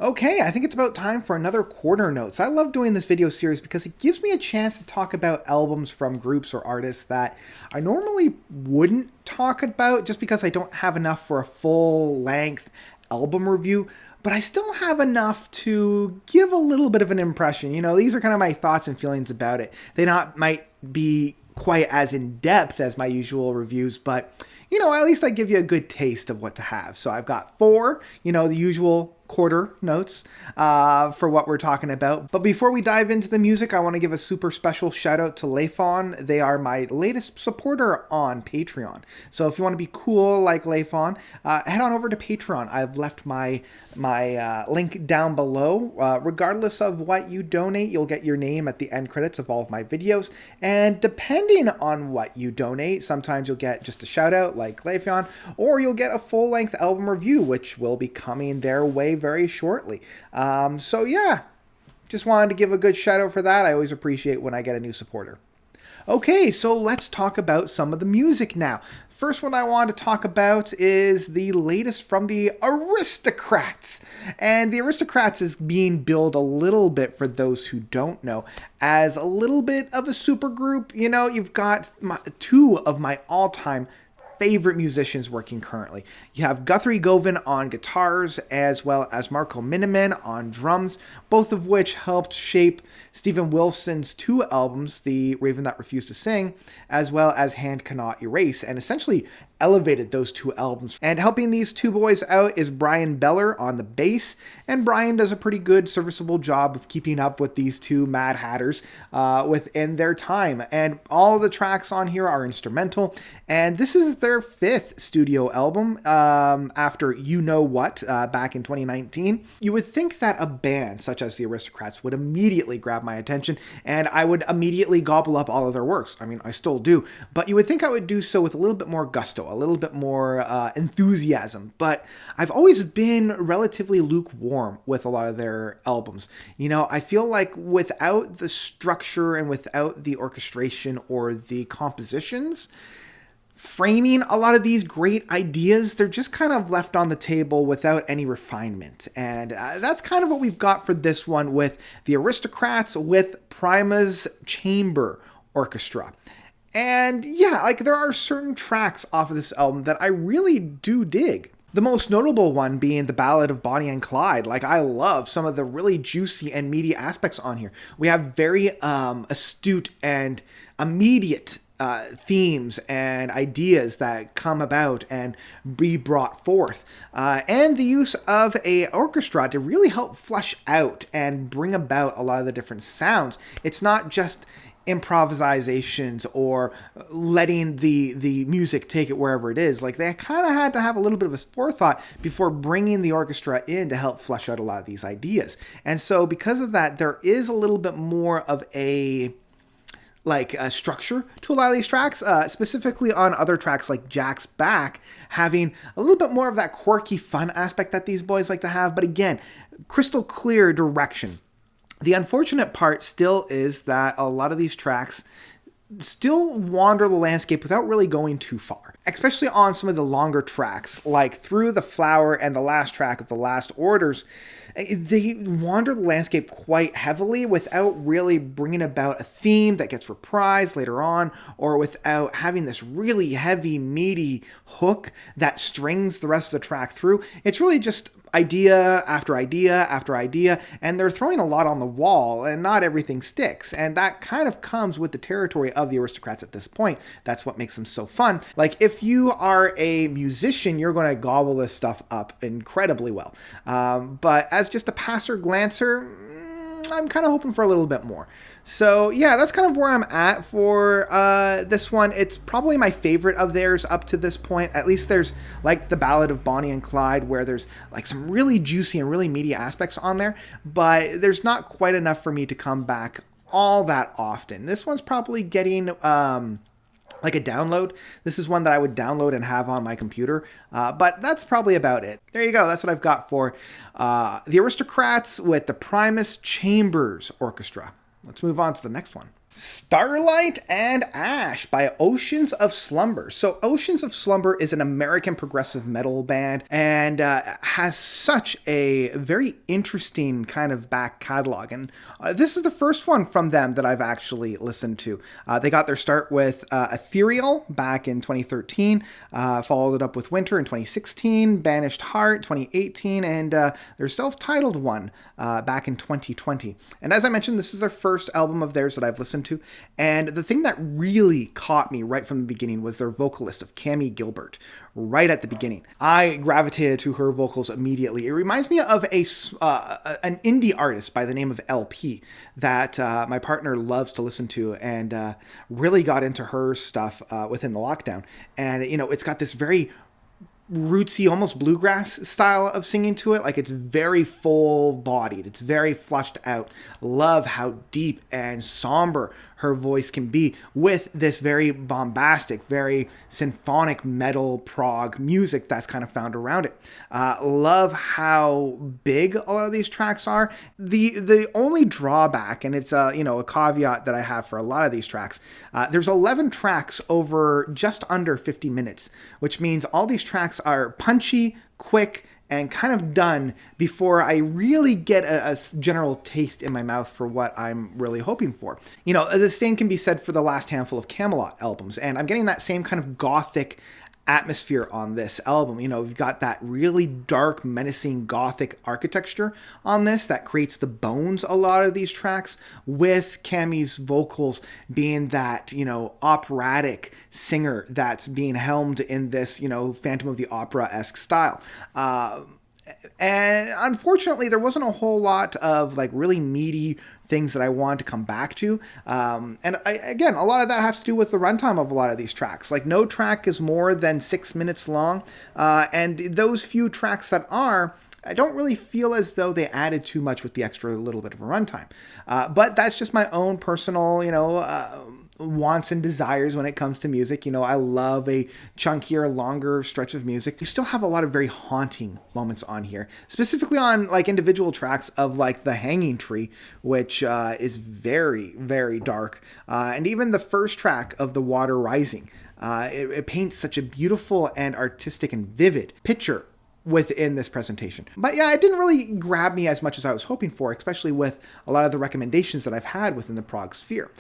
Okay, I think it's about time for another quarter notes. I love doing this video series because it gives me a chance to talk about albums from groups or artists that I normally wouldn't talk about just because I don't have enough for a full length album review, but I still have enough to give a little bit of an impression. You know, these are kind of my thoughts and feelings about it. They not might be quite as in depth as my usual reviews, but you know, at least I give you a good taste of what to have. So I've got four, you know, the usual quarter notes for what we're talking about. But before we dive into the music, I want to give a super special shout out to Leifon. They are my latest supporter on Patreon. So if you want to be cool like Leifon, head on over to Patreon. I've left my link down below. Regardless of what you donate, you'll get your name at the end credits of all of my videos. And depending on what you donate, sometimes you'll get just a shout out like Leifon, or you'll get a full length album review, which will be coming their way very shortly. So yeah, just wanted to give a good shout out for that. I always appreciate when I get a new supporter. Okay, so let's talk about some of the music now. First one I want to talk about is the latest from the Aristocrats. And the Aristocrats is being billed a little bit, for those who don't know, as a little bit of a supergroup. You know, you've got two of my all-time favorite musicians working currently. You have Guthrie Govan on guitars, as well as Marco Miniman on drums, both of which helped shape Steven Wilson's two albums, The Raven That Refused to Sing, as well as Hand Cannot Erase, and essentially elevated those two albums. And helping these two boys out is Brian Beller on the bass, and Brian does a pretty good, serviceable job of keeping up with these two Mad Hatters within their time. And all of the tracks on here are instrumental, and this is their fifth studio album after You Know What back in 2019. You would think that a band such as the Aristocrats would immediately grab my attention, and I would immediately gobble up all of their works. I mean, I still do, but you would think I would do so with a little bit more gusto, a little bit more enthusiasm. But I've always been relatively lukewarm with a lot of their albums. You know, I feel like without the structure and without the orchestration or the compositions framing a lot of these great ideas, they're just kind of left on the table without any refinement. And that's kind of what we've got for this one with the Aristocrats with Prima's Chamber Orchestra. And yeah, like there are certain tracks off of this album that I really do dig. The most notable one being the Ballad of Bonnie and Clyde. Like, I love some of the really juicy and meaty aspects on here. We have very astute and immediate themes and ideas that come about and be brought forth. And the use of a orchestra to really help flesh out and bring about a lot of the different sounds. It's not just improvisations or letting the music take it wherever it is. Like, they kind of had to have a little bit of a forethought before bringing the orchestra in to help flesh out a lot of these ideas. And so because of that, there is a little bit more of a structure to a lot of these tracks, specifically on other tracks like Jack's Back, having a little bit more of that quirky fun aspect that these boys like to have. But again, crystal clear direction. The unfortunate part still is that a lot of these tracks still wander the landscape without really going too far, especially on some of the longer tracks, like Through the Flower and the last track of The Last Orders. They wander the landscape quite heavily without really bringing about a theme that gets reprised later on, or without having this really heavy, meaty hook that strings the rest of the track through. It's really just idea after idea after idea, and they're throwing a lot on the wall, and not everything sticks. And that kind of comes with the territory of the Aristocrats at this point. That's what makes them so fun. Like, if you are a musician, you're going to gobble this stuff up incredibly well. But as just a passer-glancer, I'm kind of hoping for a little bit more. So yeah, that's kind of where I'm at for this one. It's probably my favorite of theirs up to this point. At least there's like the Ballad of Bonnie and Clyde, where there's like some really juicy and really meaty aspects on there, but there's not quite enough for me to come back all that often. This one's probably getting like a download. This is one that I would download and have on my computer, but that's probably about it. There you go. That's what I've got for the Aristocrats with the Primus Chambers Orchestra. Let's move on to the next one. Starlight and Ash by Oceans of Slumber. So, Oceans of Slumber is an American progressive metal band and has such a very interesting kind of back catalog. And this is the first one from them that I've actually listened to. They got their start with Ethereal back in 2013, followed it up with Winter in 2016, Banished Heart 2018, and their self-titled one back in 2020. And as I mentioned, this is their first album of theirs that I've listened to. And the thing that really caught me right from the beginning was their vocalist of Cammie Gilbert. Right at the beginning, I gravitated to her vocals immediately. It reminds me of an indie artist by the name of LP that my partner loves to listen to, and really got into her stuff within the lockdown. And it's got this very rootsy, almost bluegrass style of singing to it. Like, it's very full bodied, it's very flushed out. Love how deep and somber her voice can be with this very bombastic, very symphonic metal prog music that's kind of found around it. Love how big a lot of these tracks are. The only drawback, and it's a caveat that I have for a lot of these tracks, there's 11 tracks over just under 50 minutes, which means all these tracks are punchy, quick, and kind of done before I really get a general taste in my mouth for what I'm really hoping for. The same can be said for the last handful of Camelot albums, and I'm getting that same kind of gothic atmosphere on this album. We've got that really dark, menacing gothic architecture on this that creates the bones a lot of these tracks, with Cammie's vocals being that, operatic singer that's being helmed in this, Phantom of the Opera-esque style. And unfortunately, there wasn't a whole lot of really meaty things that I wanted to come back to. Again, a lot of that has to do with the runtime of a lot of these tracks. No track is more than 6 minutes long. And those few tracks that are, I don't really feel as though they added too much with the extra little bit of a runtime. But that's just my own personal, wants and desires when it comes to music. I love a chunkier, longer stretch of music. You still have a lot of very haunting moments on here, specifically on individual tracks of The Hanging Tree, which is very, very dark. And even the first track of The Water Rising, it paints such a beautiful and artistic and vivid picture within this presentation. But yeah, it didn't really grab me as much as I was hoping for, especially with a lot of the recommendations that I've had within the prog sphere.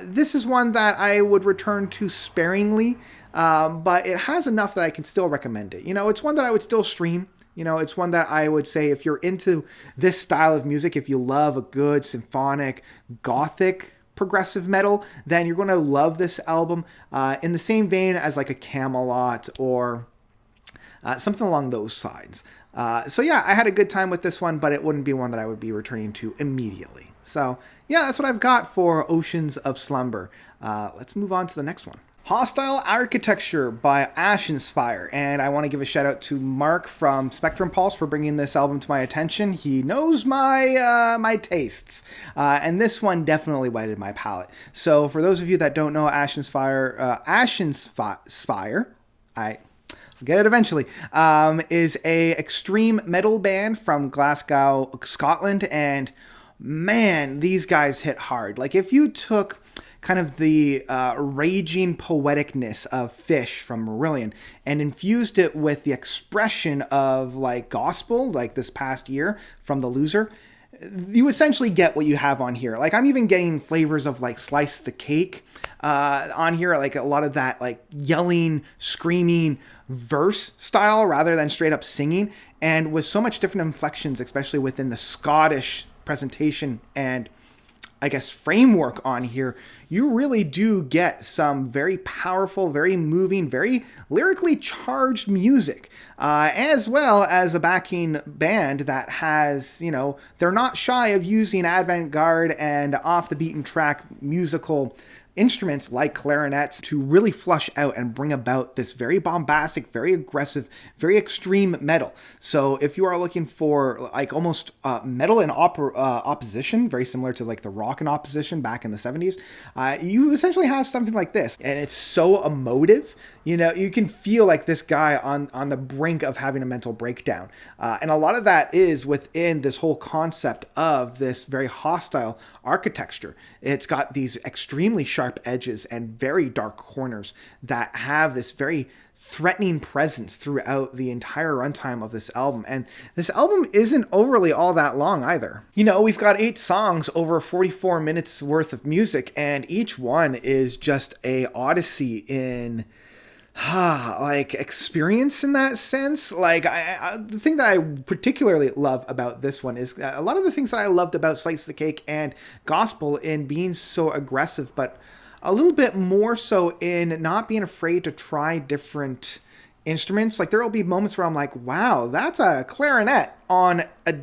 This is one that I would return to sparingly, but it has enough that I can still recommend it. It's one that I would still stream. It's one that I would say, if you're into this style of music, if you love a good symphonic, gothic progressive metal, then you're going to love this album, in the same vein as a Camelot or something along those sides. So yeah, I had a good time with this one, but it wouldn't be one that I would be returning to immediately. So yeah, that's what I've got for Oceans of Slumber. Let's move on to the next one. Hostile Architecture by Ashenspire. And I want to give a shout out to Mark from Spectrum Pulse for bringing this album to my attention. He knows my tastes. And this one definitely whetted my palate. So for those of you that don't know Ashenspire, I'll get it eventually, is a extreme metal band from Glasgow, Scotland, and man, these guys hit hard. If you took kind of the raging poeticness of Fish from Marillion and infused it with the expression of gospel, this past year from The Loser, you essentially get what you have on here. I'm even getting flavors of Slice the Cake on here, a lot of that yelling, screaming verse style rather than straight up singing, and with so much different inflections, especially within the Scottish presentation and I guess framework on here. You really do get some very powerful, very moving, very lyrically charged music, as well as a backing band that has, they're not shy of using avant-garde and off the beaten track musical instruments like clarinets to really flush out and bring about this very bombastic, very aggressive, very extreme metal. So if you are looking for like almost metal in opposition, very similar to like the rock in opposition back in the 70s, you essentially have something like this. And it's so emotive. You know, you can feel like this guy on the brink of having a mental breakdown. And a lot of that is within this whole concept of this very hostile architecture. It's got these extremely sharp edges and very dark corners that have this very threatening presence throughout the entire runtime of this album. And this album isn't overly all that long either. You know, we've got 8 songs over 44 minutes worth of music, and each one is just a odyssey in like experience in that sense. Like the thing that I particularly love about this one is a lot of the things that I loved about Slice the Cake and Gospel in being so aggressive, but a little bit more so in not being afraid to try different instruments. Like there will be moments where I'm like, wow, that's a clarinet on a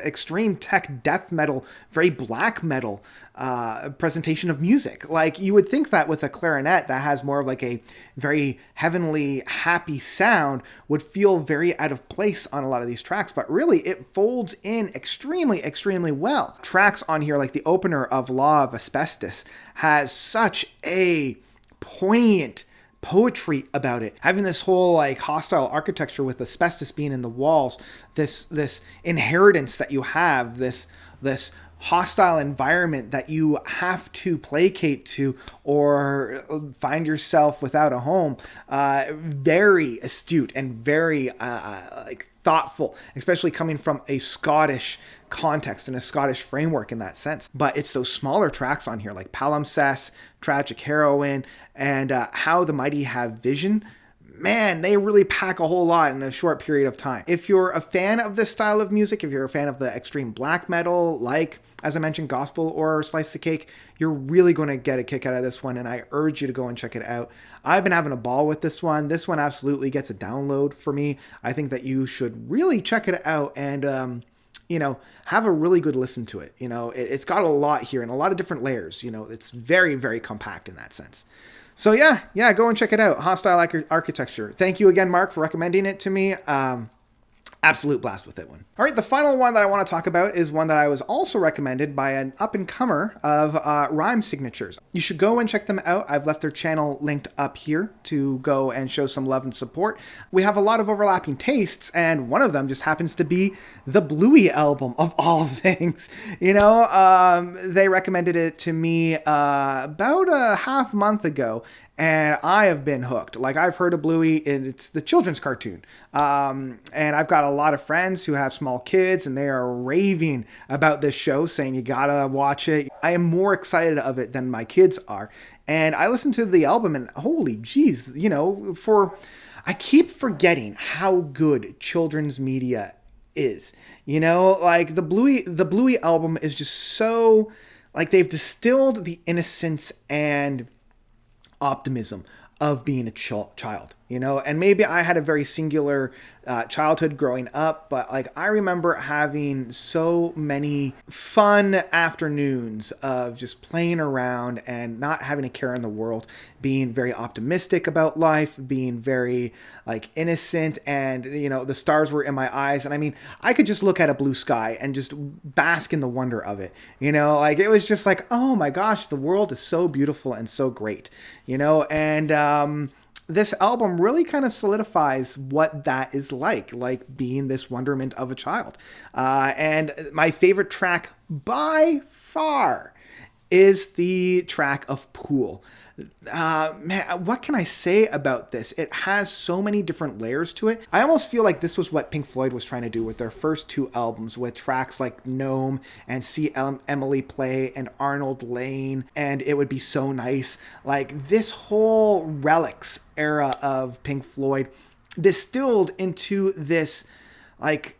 extreme tech death metal, very black metal presentation of music. Like you would think that with a clarinet that has more of like a very heavenly, happy sound would feel very out of place on a lot of these tracks, but really it folds in extremely, extremely well. Tracks on here like the opener of Law of Asbestos has such a poignant poetry about it, having this whole like hostile architecture with asbestos being in the walls, this inheritance that you have, this hostile environment that you have to placate to or find yourself without a home. Very astute and very like thoughtful, especially coming from a Scottish context and a Scottish framework in that sense. But it's those smaller tracks on here like Palimpsest, Tragic Heroine, and How the Mighty Have Vision. Man, they really pack a whole lot in a short period of time. If you're a fan of this style of music, if you're a fan of the extreme black metal, like, as I mentioned, Gospel or Slice the Cake, you're really going to get a kick out of this one, and I urge you to go and check it out. I've been having a ball with this one. This one absolutely gets a download for me. I think that you should really check it out and, you know, have a really good listen to it. You know, it's got a lot here and a lot of different layers. You know, it's very, very compact in that sense. So yeah, go and check it out. Hostile Architecture. Thank you again, Mark, for recommending it to me. Absolute blast with that one. All right, the final one that I want to talk about is one that I was also recommended by an up-and-comer of Rhyme Signatures. You should go and check them out. I've left their channel linked up here to go and show some love and support. We have a lot of overlapping tastes, and one of them just happens to be the Bluey album, of all things. You know, they recommended it to me about a half month ago, and I have been hooked. Like, I've heard of Bluey, and it's the children's cartoon. And I've got a lot of friends who have small kids, and they are raving about this show, saying you gotta watch it. I am more excited of it than my kids are. And I listened to the album, and holy geez, you know, I keep forgetting how good children's media is. You know, like the Bluey album is just so, like, they've distilled the innocence and optimism of being a child, you know. And maybe I had a very singular childhood growing up, but like I remember having so many fun afternoons of just playing around and not having a care in the world, being very optimistic about life, being very like innocent, and you know, the stars were in my eyes, and I mean, I could just look at a blue sky and just bask in the wonder of it, you know. Like, it was just like, oh my gosh, the world is so beautiful and so great, you know. And this album really kind of solidifies what that is like being this wonderment of a child. And my favorite track by far is the track of Pool. Man, what can I say about this? It has so many different layers to it. I almost feel like this was what Pink Floyd was trying to do with their first 2 albums, with tracks like Gnome and See Emily Play and Arnold Lane and It Would Be So Nice. Like, this whole Relics era of Pink Floyd distilled into this like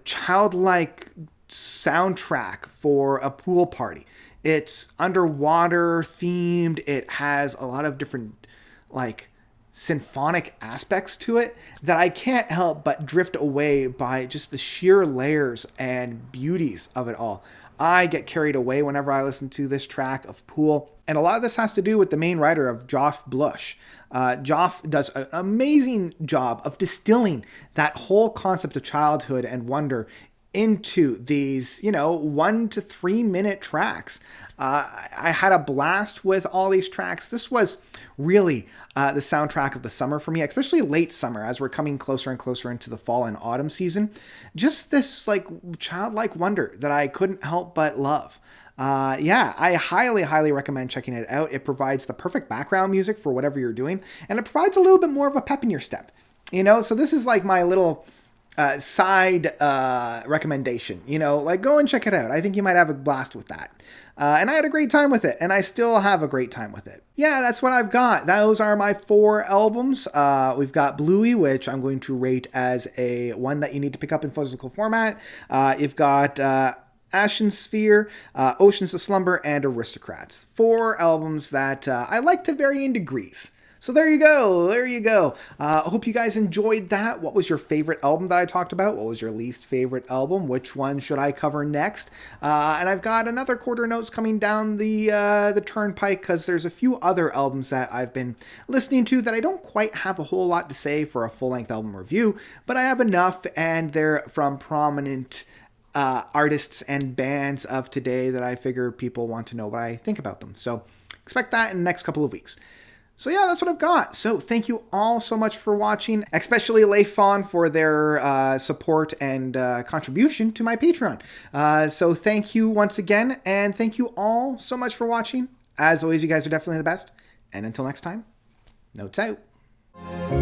childlike soundtrack for a pool party. It's underwater themed. It has a lot of different like symphonic aspects to it that I can't help but drift away by just the sheer layers and beauties of it all. I get carried away whenever I listen to this track of Pool. And a lot of this has to do with the main writer of Joff Blush. Joff does an amazing job of distilling that whole concept of childhood and wonder into these, 1 to 3 minute tracks. I had a blast with all these tracks. This was really the soundtrack of the summer for me, especially late summer as we're coming closer and closer into the fall and autumn season. Just this like childlike wonder that I couldn't help but love. I highly recommend checking it out. It provides the perfect background music for whatever you're doing, and it provides a little bit more of a pep in your step. So this is like my little side recommendation, like go and check it out. I think you might have a blast with that. And I had a great time with it, and I still have a great time with it. Yeah, that's what I've got. Those are my 4 albums. We've got Bluey, which I'm going to rate as a one that you need to pick up in physical format. You've got Ashenspire, Oceans of Slumber, and Aristocrats. 4 albums that I like to varying degrees. So there you go. I hope you guys enjoyed that. What was your favorite album that I talked about? What was your least favorite album? Which one should I cover next? And I've got another quarter notes coming down the turnpike because there's a few other albums that I've been listening to that I don't quite have a whole lot to say for a full-length album review, but I have enough, and they're from prominent artists and bands of today that I figure people want to know what I think about them. So expect that in the next couple of weeks. So yeah, that's what I've got. So thank you all so much for watching, especially Leifon for their support and contribution to my Patreon. So thank you once again, and thank you all so much for watching. As always, you guys are definitely the best. And until next time, notes out.